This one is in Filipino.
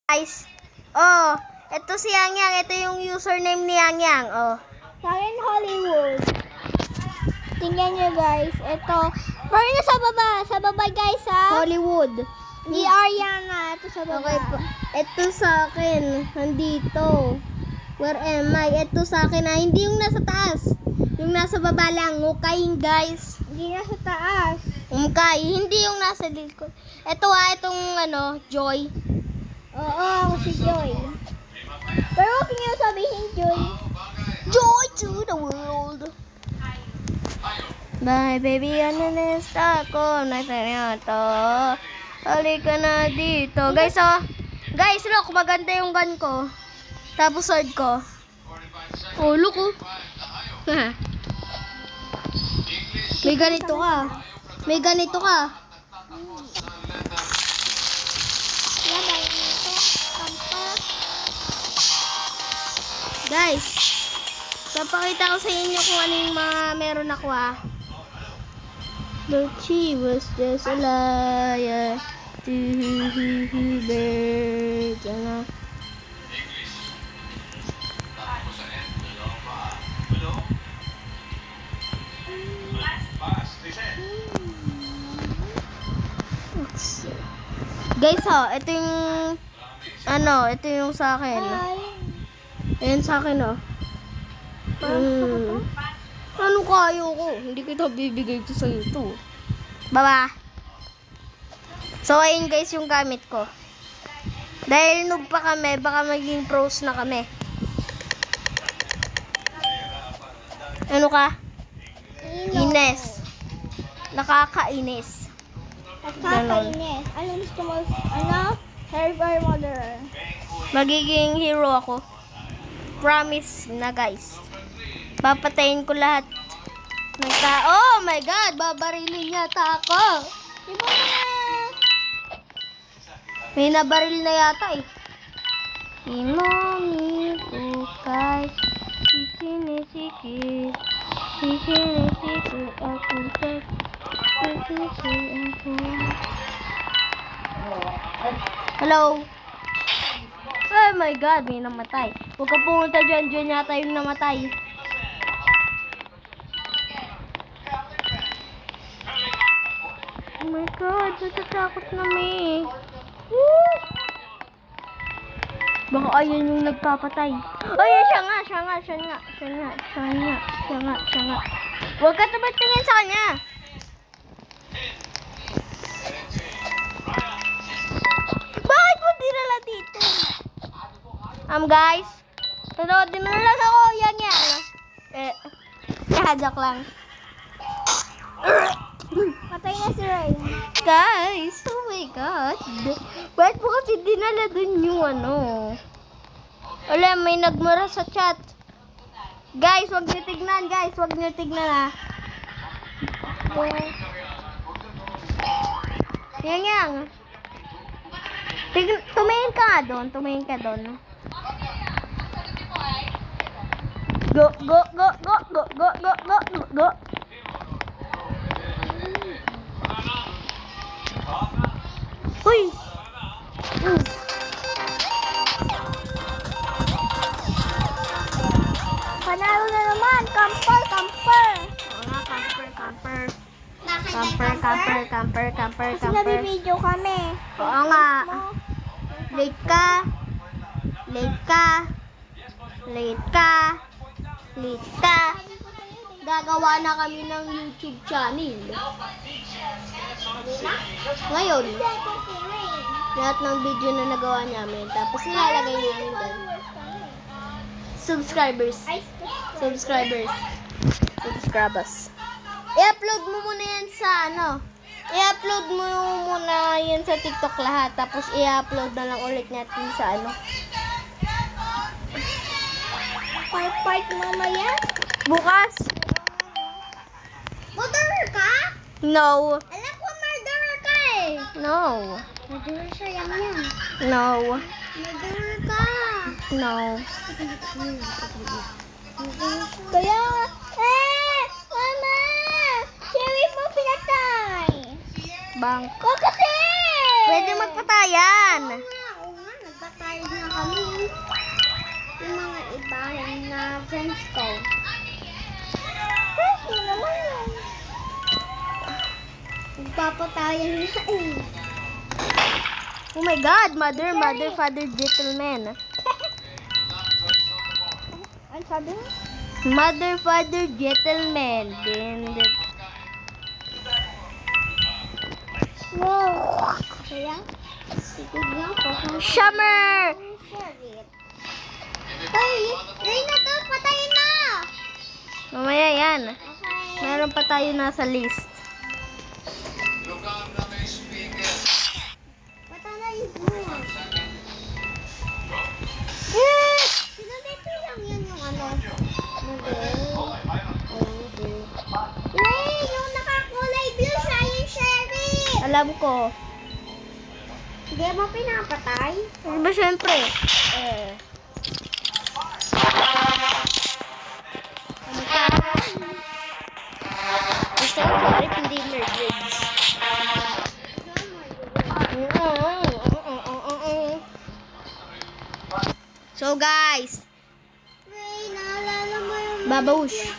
Guys, oh, ito si Yang Yang. Ito yung username ni Yang Yang, oh. Sa akin, Hollywood. Tingnan nyo, guys. Ito. Parang na sa baba, guys, ha? Hollywood. Ni Ariana. Ito sa baba. Okay po. Ito sa akin, nandito. Where am I? Ito sa akin na, hindi yung nasa taas. Yung nasa baba lang, okay, guys. Hindi na sa taas. Okay, hindi yung nasa likod. Ito itong Joy. Oo, ako si Joy. Pero huwag niyo sabihin, Joy. Joy to the world. Bye, baby, ananesta ko. Nasa to. Halika na dito. Guys, Guys, look, maganda yung gun ko. Tapos sword ko. Oh, look, oh. May ganito ka. May ganito ka. Labay nito. Kampa. Guys, papakita ko sa inyo kung ano yung mga meron ako, But she was just a liar to birds. Guys, ito yung ito yung sa akin. Ayan sa akin, Ano kayo ko? Hindi kita bibigay ito sa ito. Baba. So, ayun guys yung gamit ko. Dahil noob pa kami, baka maging pros na kami. Ano ka? Ines. Nakakainis. Nakakainis. Ano gusto mo? Hair mother. Magiging hero ako. Promise na, guys. Papatayin ko lahat ng tao. Oh my God! Babarilin yata ako. Diba na? May nabaril na yata, Imoni bukay. Sisinisikis. Sisinisikis ako. Hello? Oh my God, may namatay. Huwag ka pumunta dyan. Dyan yata yung namatay. Oh my God, natatakot na may. Baka ayan yung nagpapatay. Ay, siya nga. Huwag ka tumatingin sa kanya. Bakit mo dinala dito? Guys, dinala ako. Yan. Joke lang. Patay na si Ray. Guys, oh my God. Bakit mo kasi dinala dun yung Wala, may nagmura sa chat. Guys, wag niyo tignan, Yang. Tumingin ka doon. Go. Uy! Panalo na naman. Camper. Oo nga, camper. Kasi nabibideo kami. Oo nga. Late ka. Gagawa na kami ng YouTube channel. Ngayon, lahat ng video na nagawa namin. Tapos ilalagay namin doon. Subscribers. I-upload mo muna yan sa I-upload mo muna yan sa TikTok lahat. Tapos i-upload na lang ulit natin sa Part mamaya. bukas. Murderer ka? No. Alam ko murderer ka No. Murderer siya yan. No. Murderer ka. No. Kaya, mama! Cherry mo pinatay! Bangko. Kasi! Pwede magpatayan. Oo nga, nagpatay. akin na friends ko. Friends ko naman yun. Nagpapatayan na eh. Oh my God, mother, father, gentleman. Ano sabi mo? Mother, father, gentleman. Wow. Kaya? Tignan ko kung Summer! Ay, Reyna to, patayin na! Mamaya yan. Okay. Meron pa tayo nasa list. Patayin mo. Eh! Sinunito lang yun yung ano. Model. Ray, yung nakakulay blue siya, yung Sherry! Alam ko. Hindi mo pinapatay? Diba syempre? Gusto ko sorry, hindi murdereds. So guys, Ray, naalala mo yung... babawish.